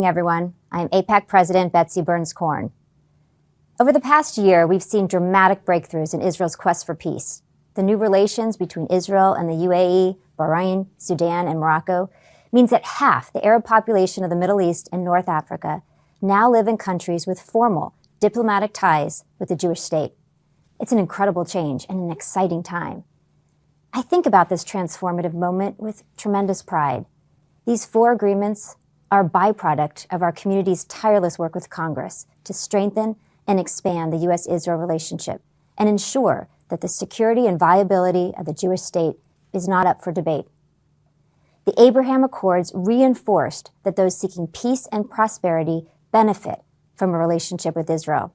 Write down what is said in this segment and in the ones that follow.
Everyone, I'm AIPAC President Betsy Burns-Korn. Over the past year, we've seen dramatic breakthroughs in Israel's quest for peace. The new relations between Israel and the UAE, Bahrain, Sudan, and Morocco means that half the Arab population of the Middle East and North Africa now live in countries with formal diplomatic ties with the Jewish state. It's an incredible change and an exciting time. I think about this transformative moment with tremendous pride. These 4 agreements are a byproduct of our community's tireless work with Congress to strengthen and expand the U.S.-Israel relationship and ensure that the security and viability of the Jewish state is not up for debate. The Abraham Accords reinforced that those seeking peace and prosperity benefit from a relationship with Israel.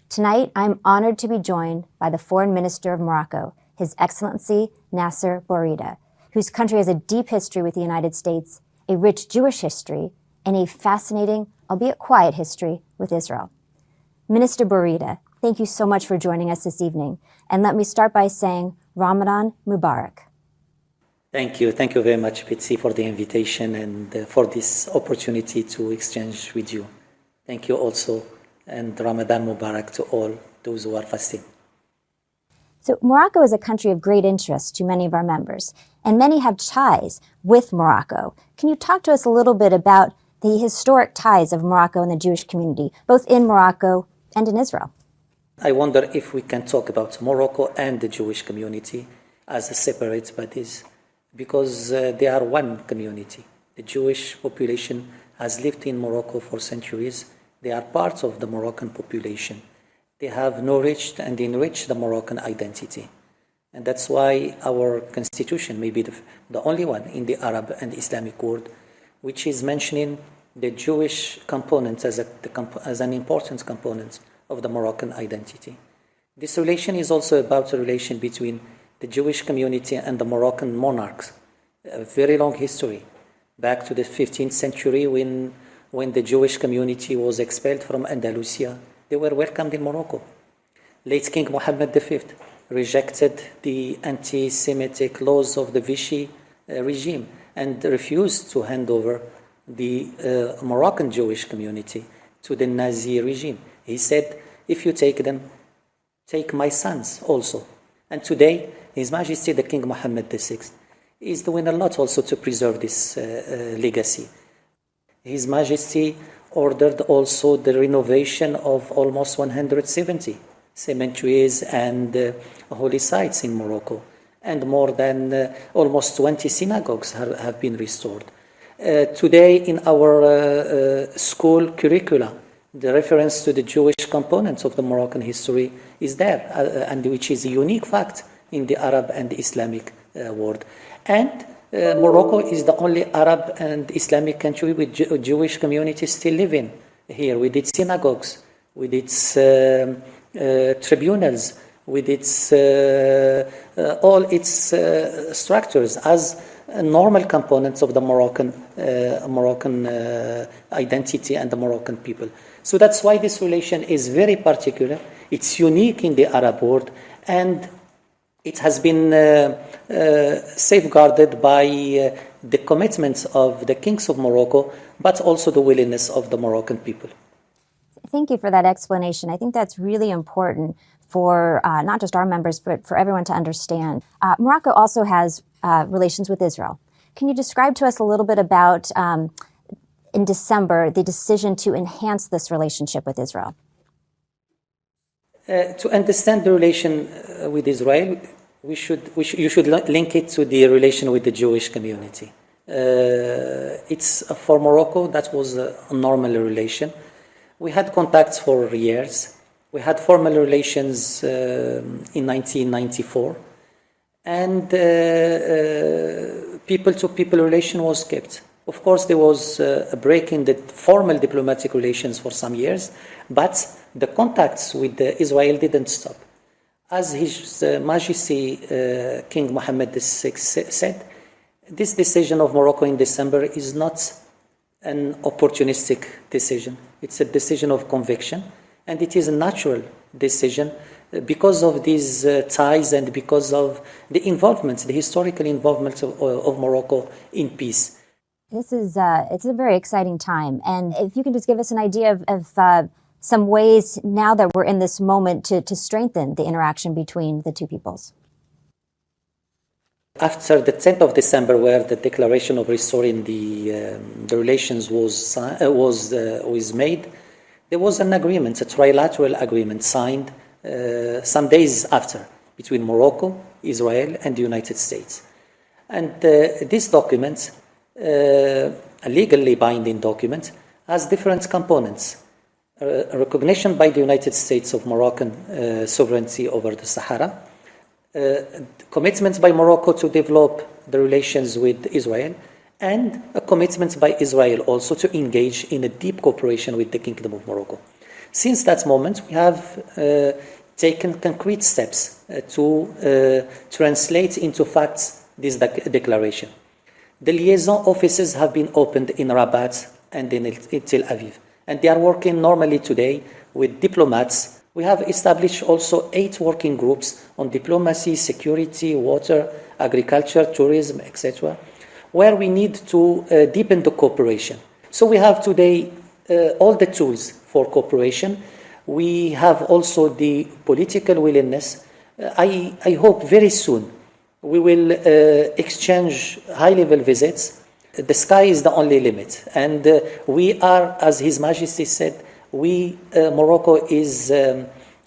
Tonight, I'm honored to be joined by the Foreign Minister of Morocco, His Excellency Nasser Bourita, whose country has a deep history with the United States, a rich Jewish history, and a fascinating, albeit quiet history with Israel. Minister Bourita, thank you so much for joining us this evening. And let me start by saying Ramadan Mubarak. Thank you. Thank you very much, Betsy, for the invitation and for this opportunity to exchange with you. Thank you also, and Ramadan Mubarak to all those who are fasting. So Morocco is a country of great interest to many of our members, and many have ties with Morocco. Can you talk to us a little bit about the historic ties of Morocco and the Jewish community, both in Morocco and in Israel? I wonder if we can talk about Morocco and the Jewish community as separate bodies, because they are one community. The Jewish population has lived in Morocco for centuries. They are part of the Moroccan population. They have nourished and enriched the Moroccan identity. And that's why our constitution may be the only one in the Arab and Islamic world which is mentioning the Jewish component as an important component of the Moroccan identity. This relation is also about a relation between the Jewish community and the Moroccan monarchs, a very long history, back to the 15th century when the Jewish community was expelled from Andalusia. They were welcomed in Morocco. Late King Mohammed V rejected the anti-Semitic laws of the Vichy regime and refused to hand over the Moroccan Jewish community to the Nazi regime. He said, if you take them, take my sons also. And today, His Majesty the King Mohammed VI is doing a lot also to preserve this legacy. His Majesty ordered also the renovation of almost 170 cemeteries and holy sites in Morocco, and more than almost 20 synagogues have been restored. Today in our school curricula, the reference to the Jewish components of the Moroccan history is there, and which is a unique fact in the Arab and Islamic world. And Morocco is the only Arab and Islamic country with Jewish communities still living here, with its synagogues, with its tribunals, with its all its structures as normal components of the Moroccan identity and the Moroccan people. So that's why this relation is very particular. It's unique in the Arab world, and it has been safeguarded by the commitments of the kings of Morocco, but also the willingness of the Moroccan people. Thank you for that explanation. I think that's really important for not just our members, but for everyone to understand. Morocco also has relations with Israel. Can you describe to us a little bit about, in December, the decision to enhance this relationship with Israel? To understand the relation with Israel, you should link it to the relation with the Jewish community. It's for Morocco, that was a normal relation. We had contacts for years. We had formal relations in 1994, and people-to-people relation was kept. Of course, there was a break in the formal diplomatic relations for some years, but the contacts with Israel didn't stop. As His Majesty King Mohammed VI said, this decision of Morocco in December is not an opportunistic decision. It's a decision of conviction, and it is a natural decision because of these ties and because of the involvement, the historical involvement of Morocco in peace. This is it's a very exciting time. And if you can just give us an idea of some ways now that we're in this moment to strengthen the interaction between the two peoples. After the 10th of December, where the declaration of restoring the relations was made, there was an agreement, a trilateral agreement signed some days after between Morocco, Israel, and the United States. And this document, a legally binding document, has different components. A recognition by the United States of Moroccan sovereignty over the Sahara, commitment by Morocco to develop the relations with Israel, and a commitment by Israel also to engage in a deep cooperation with the Kingdom of Morocco. Since that moment, we have taken concrete steps to translate into facts this declaration. The liaison offices have been opened in Rabat and in Tel Aviv, and they are working normally today with diplomats. We have established also 8 working groups on diplomacy, security, water, agriculture, tourism, etc., where we need to deepen the cooperation. So we have today all the tools for cooperation. We have also the political willingness. I hope very soon we will exchange high-level visits. The sky is the only limit. And we are, as His Majesty said, Morocco is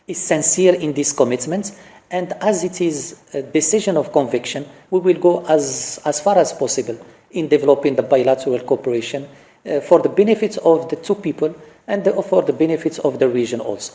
sincere in this commitment, and as it is a decision of conviction, we will go as far as possible in developing the bilateral cooperation for the benefit of the two people and for the benefits of the region also.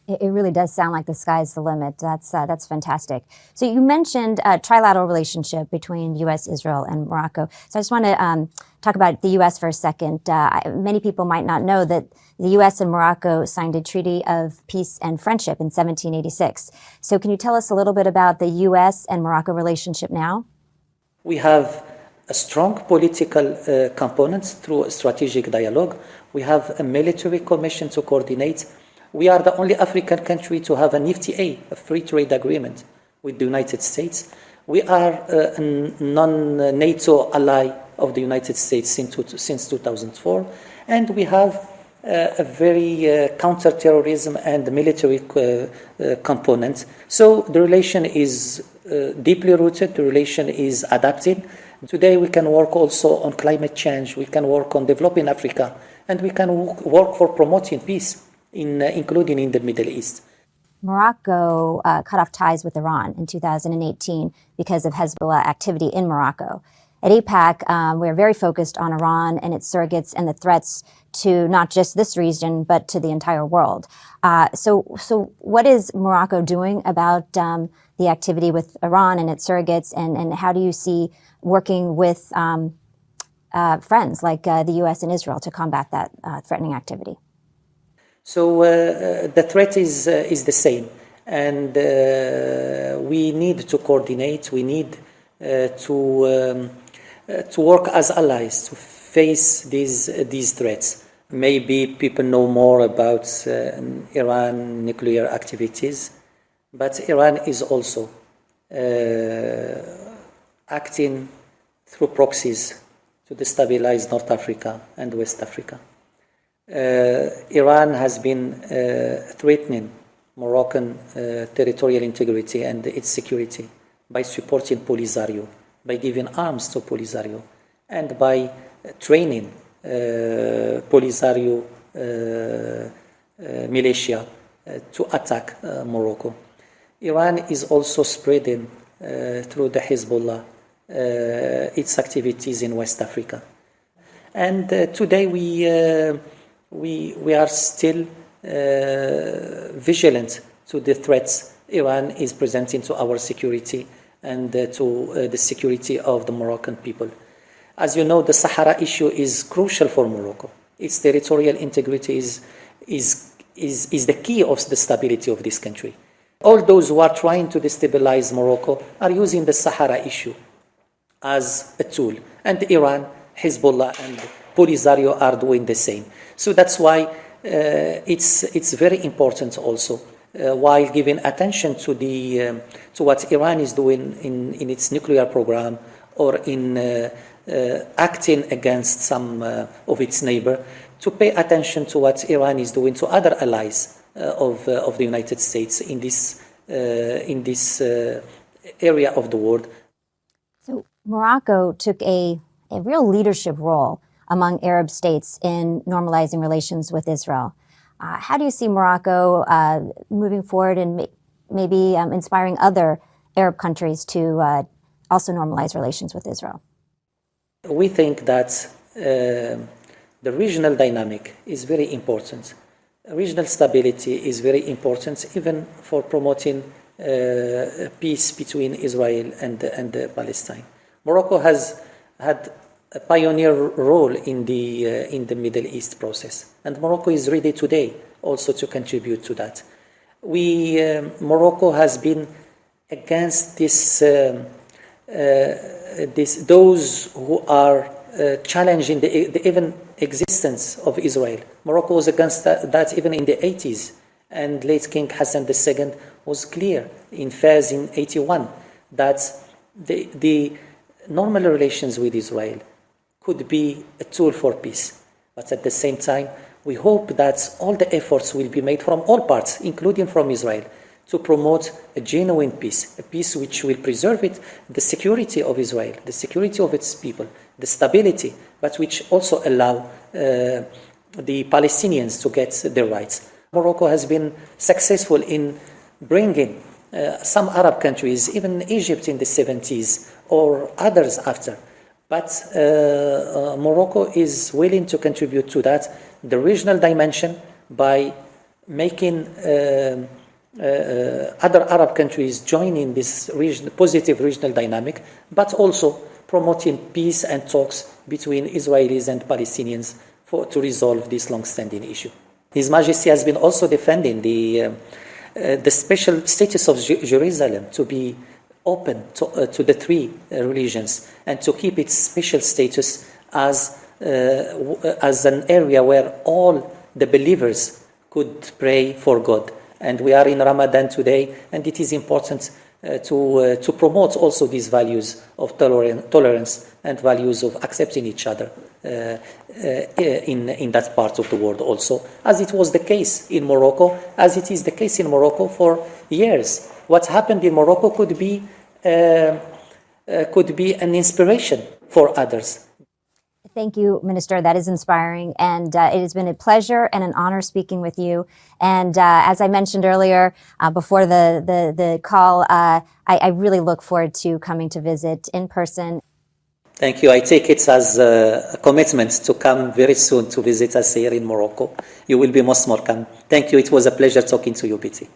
It really does sound like the sky's the limit. That's fantastic. So you mentioned a trilateral relationship between U.S., Israel, and Morocco. So I just want to talk about the U.S. for a second. Many people might not know that the U.S. and Morocco signed a treaty of peace and friendship in 1786. So can you tell us a little bit about the U.S. and Morocco relationship now? We have a strong political component through a strategic dialogue. We have a military commission to coordinate. We are the only African country to have an FTA, a free trade agreement, with the United States. We are a non-NATO ally of the United States since 2004, and we have a very counter-terrorism and military component. So the relation is deeply rooted, the relation is adapted. Today we can work also on climate change, we can work on developing Africa, and we can work for promoting peace, including in the Middle East. Morocco cut off ties with Iran in 2018 because of Hezbollah activity in Morocco. At AIPAC, we're very focused on Iran and its surrogates and the threats to not just this region, but to the entire world. So what is Morocco doing about the activity with Iran and its surrogates, and how do you see working with friends like the U.S. and Israel to combat that threatening activity? So the threat is the same, and we need to coordinate. We need to work as allies to face these threats. Maybe people know more about Iran nuclear activities, but Iran is also acting through proxies to destabilize North Africa and West Africa. Iran has been threatening Moroccan territorial integrity and its security by supporting Polisario, by giving arms to Polisario, and by training Polisario militia to attack Morocco. Iran is also spreading through the Hezbollah its activities in West Africa. And today we are still vigilant to the threats Iran is presenting to our security and to the security of the Moroccan people. As you know, the Sahara issue is crucial for Morocco. Its territorial integrity is the key of the stability of this country. All those who are trying to destabilize Morocco are using the Sahara issue as a tool, and Iran, Hezbollah, and Polisario are doing the same. So that's why it's very important also, while giving attention to what Iran is doing in its nuclear program or in acting against some of its neighbor, to pay attention to what Iran is doing to other allies of the United States in this area of the world. So Morocco took a real leadership role among Arab states in normalizing relations with Israel. How do you see Morocco moving forward and maybe inspiring other Arab countries to also normalize relations with Israel? We think that the regional dynamic is very important. Regional stability is very important, even for promoting peace between Israel and Palestine. Morocco has had a pioneer role in the Middle East process, and Morocco is ready today also to contribute to that. Morocco has been against those who are challenging the even existence of Israel. Morocco was against that even in the 80s, and late King Hassan II was clear in Fez in 81 that the normal relations with Israel could be a tool for peace. But at the same time, we hope that all the efforts will be made from all parts, including from Israel, to promote a genuine peace, a peace which will preserve the security of Israel, the security of its people, the stability, but which also allow the Palestinians to get their rights. Morocco has been successful in bringing some Arab countries, even Egypt in the 70s or others after. But Morocco is willing to contribute to that, the regional dimension, by making other Arab countries join in this positive regional dynamic, but also promoting peace and talks between Israelis and Palestinians to resolve this long-standing issue. His Majesty has been also defending the special status of Jerusalem to be open to the three religions and to keep its special status as an area where all the believers could pray for God. And we are in Ramadan today, and it is important to promote also these values of tolerance and values of accepting each other in that part of the world also, as it was the case in Morocco, as it is the case in Morocco for years. What happened in Morocco could be an inspiration for others. Thank you, Minister. That is inspiring. And it has been a pleasure and an honor speaking with you. And as I mentioned earlier, before the call, I really look forward to coming to visit in person. Thank you. I take it as a commitment to come very soon to visit us here in Morocco. You will be most welcome. Thank you. It was a pleasure talking to you, Betty.